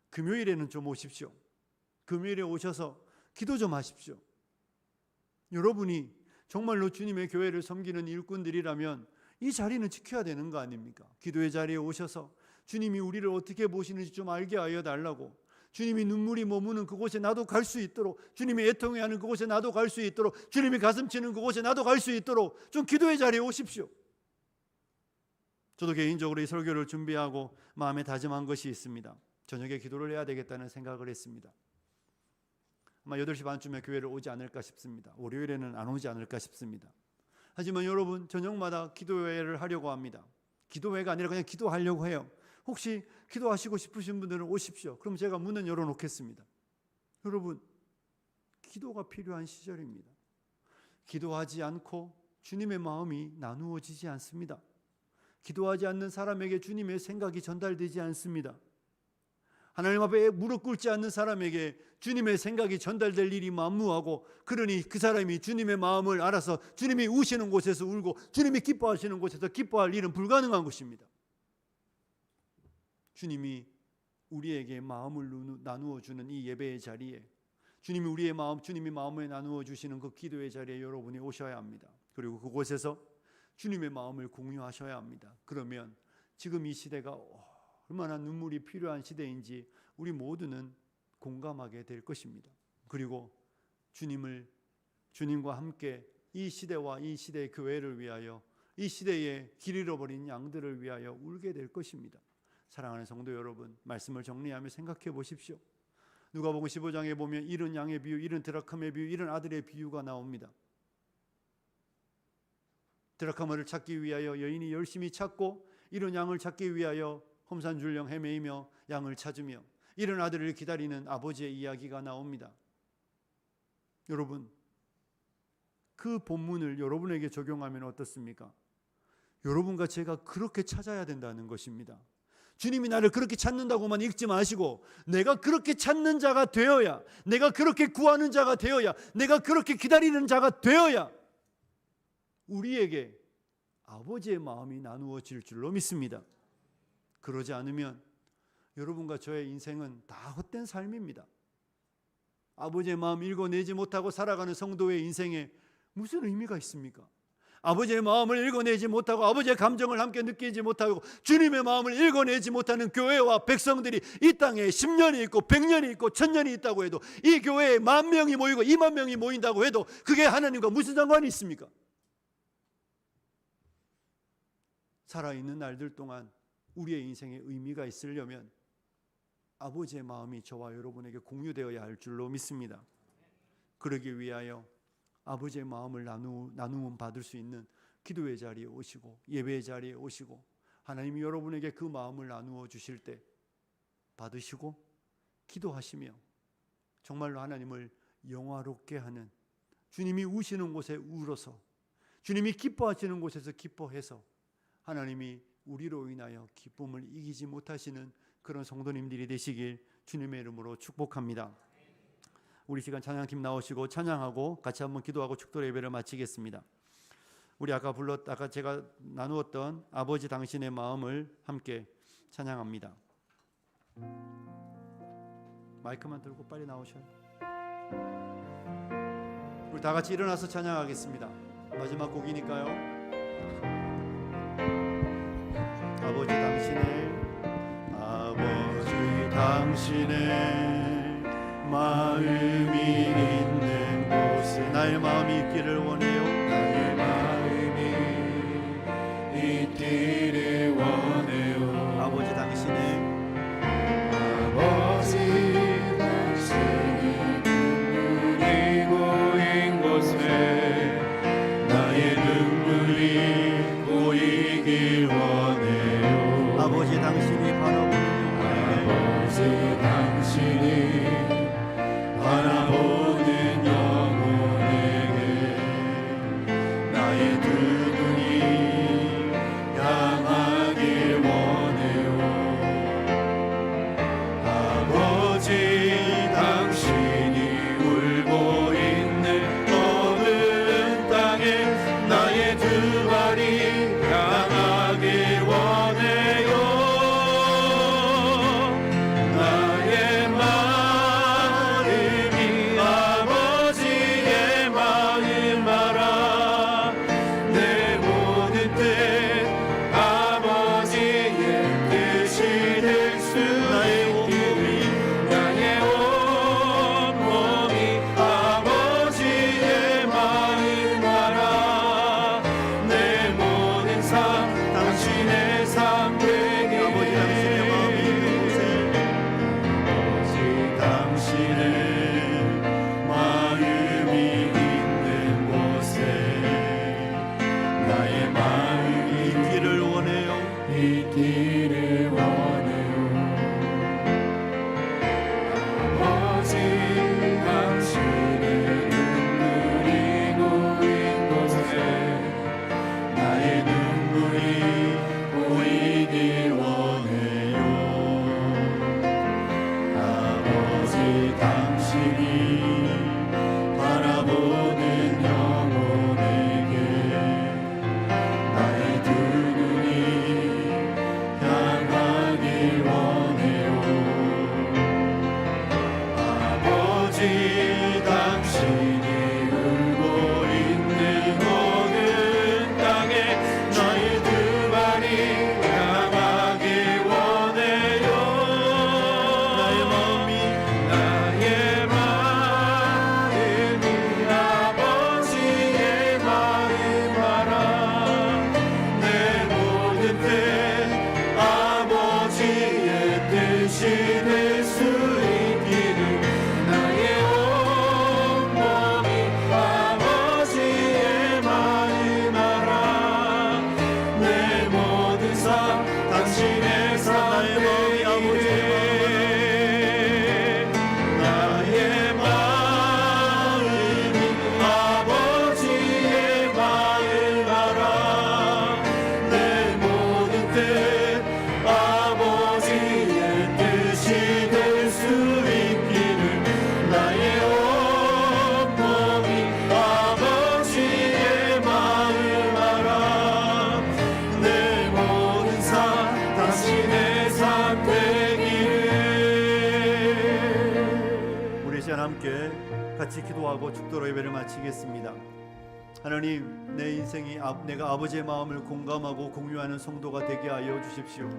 금요일에는 좀 오십시오. 금요일에 오셔서 기도 좀 하십시오. 여러분이 정말로 주님의 교회를 섬기는 일꾼들이라면 이 자리는 지켜야 되는 거 아닙니까? 기도의 자리에 오셔서 주님이 우리를 어떻게 보시는지 좀 알게 하여 달라고, 주님이 눈물이 머무는 그곳에 나도 갈 수 있도록, 주님이 애통해하는 그곳에 나도 갈 수 있도록, 주님이 가슴치는 그곳에 나도 갈 수 있도록 좀 기도의 자리에 오십시오. 저도 개인적으로 이 설교를 준비하고 마음에 다짐한 것이 있습니다. 저녁에 기도를 해야 되겠다는 생각을 했습니다. 아마 8시 반쯤에 교회를 오지 않을까 싶습니다. 월요일에는 안 오지 않을까 싶습니다. 하지만 여러분, 저녁마다 기도회를 하려고 합니다. 기도회가 아니라 그냥 기도하려고 해요. 혹시 기도하시고 싶으신 분들은 오십시오. 그럼 제가 문은 열어놓겠습니다. 여러분, 기도가 필요한 시절입니다. 기도하지 않고 주님의 마음이 나누어지지 않습니다. 기도하지 않는 사람에게 주님의 생각이 전달되지 않습니다. 하나님 앞에 무릎 꿇지 않는 사람에게 주님의 생각이 전달될 일이 만무하고, 그러니 그 사람이 주님의 마음을 알아서 주님이 우시는 곳에서 울고 주님이 기뻐하시는 곳에서 기뻐할 일은 불가능한 것입니다. 주님이 우리에게 마음을 나누어 주는 이 예배의 자리에, 주님이 우리의 마음, 주님이 마음을 나누어 주시는 그 기도의 자리에 여러분이 오셔야 합니다. 그리고 그곳에서 주님의 마음을 공유하셔야 합니다. 그러면 지금 이 시대가 얼마나 눈물이 필요한 시대인지 우리 모두는 공감하게 될 것입니다. 그리고 주님과 함께 이 시대와 이 시대의 교회를 위하여, 이 시대에 길 잃어버린 양들을 위하여 울게 될 것입니다. 사랑하는 성도 여러분, 말씀을 정리하며 생각해 보십시오. 누가복음 15장에 보면 잃은 양의 비유, 잃은 드라크마의 비유, 잃은 아들의 비유가 나옵니다. 드라크마를 찾기 위하여 여인이 열심히 찾고, 잃은 양을 찾기 위하여 험산줄령 헤매이며 양을 찾으며 잃은 아들을 기다리는 아버지의 이야기가 나옵니다. 여러분, 그 본문을 여러분에게 적용하면 어떻습니까? 여러분과 제가 그렇게 찾아야 된다는 것입니다. 주님이 나를 그렇게 찾는다고만 읽지 마시고, 내가 그렇게 찾는 자가 되어야, 내가 그렇게 구하는 자가 되어야, 내가 그렇게 기다리는 자가 되어야 우리에게 아버지의 마음이 나누어질 줄로 믿습니다. 그러지 않으면 여러분과 저의 인생은 다 헛된 삶입니다. 아버지의 마음 읽어내지 못하고 살아가는 성도의 인생에 무슨 의미가 있습니까? 아버지의 마음을 읽어내지 못하고, 아버지의 감정을 함께 느끼지 못하고, 주님의 마음을 읽어내지 못하는 교회와 백성들이 이 땅에 10년이 있고 100년이 있고 1000년이 있다고 해도, 이 교회에 10,000명이 모이고 20,000명이 모인다고 해도 그게 하나님과 무슨 상관이 있습니까? 살아있는 날들 동안 우리의 인생에 의미가 있으려면 아버지의 마음이 저와 여러분에게 공유되어야 할 줄로 믿습니다. 그러기 위하여 아버지의 마음을 나누면 받을 수 있는 기도의 자리에 오시고, 예배의 자리에 오시고, 하나님이 여러분에게 그 마음을 나누어 주실 때 받으시고 기도하시며 정말로 하나님을 영화롭게 하는, 주님이 우시는 곳에 울어서, 주님이 기뻐하시는 곳에서 기뻐해서 하나님이 우리로 인하여 기쁨을 이기지 못하시는 그런 성도님들이 되시길 주님의 이름으로 축복합니다. 우리 시간 찬양팀 나오시고 찬양하고 같이 한번 기도하고 축도 예배를 마치겠습니다. 우리 아까 제가 나누었던 아버지 당신의 마음을 함께 찬양합니다. 마이크만 들고 빨리 나오셔요. 우리 다 같이 일어나서 찬양하겠습니다. 마지막 곡이니까요. 아버지 당신의 마음이 있는 곳에 나의 마음이 있기를 원해요. 나의 마음이 있기를 원해요. 아버지 당신의 눈물이 고인 곳에 나의 눈물이 고이길 원해요. 아버지 당신이 바라보는 당신이 바라보는 영혼에게 나의 두 눈이 향하길 원해요. 아버지 당신이 울고 있는 어두운 땅에 나의 두 발이 향하길 원해요. 내 함께 같이 기도하고 축도로 예배를 마치겠습니다. 하나님, 내 인생이 내가 아버지의 마음을 공감하고 공유하는 성도가 되게 하여 주십시오.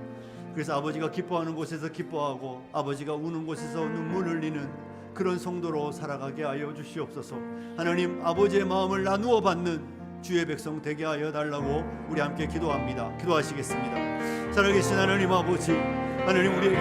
그래서 아버지가 기뻐하는 곳에서 기뻐하고 아버지가 우는 곳에서 눈물 흘리는 그런 성도로 살아가게 하여 주시옵소서. 하나님, 아버지의 마음을 나누어 받는 주의 백성 되게 하여 달라고 우리 함께 기도합니다. 기도하시겠습니다. 살아계신 하나님 아버지, 하나님, 우리에게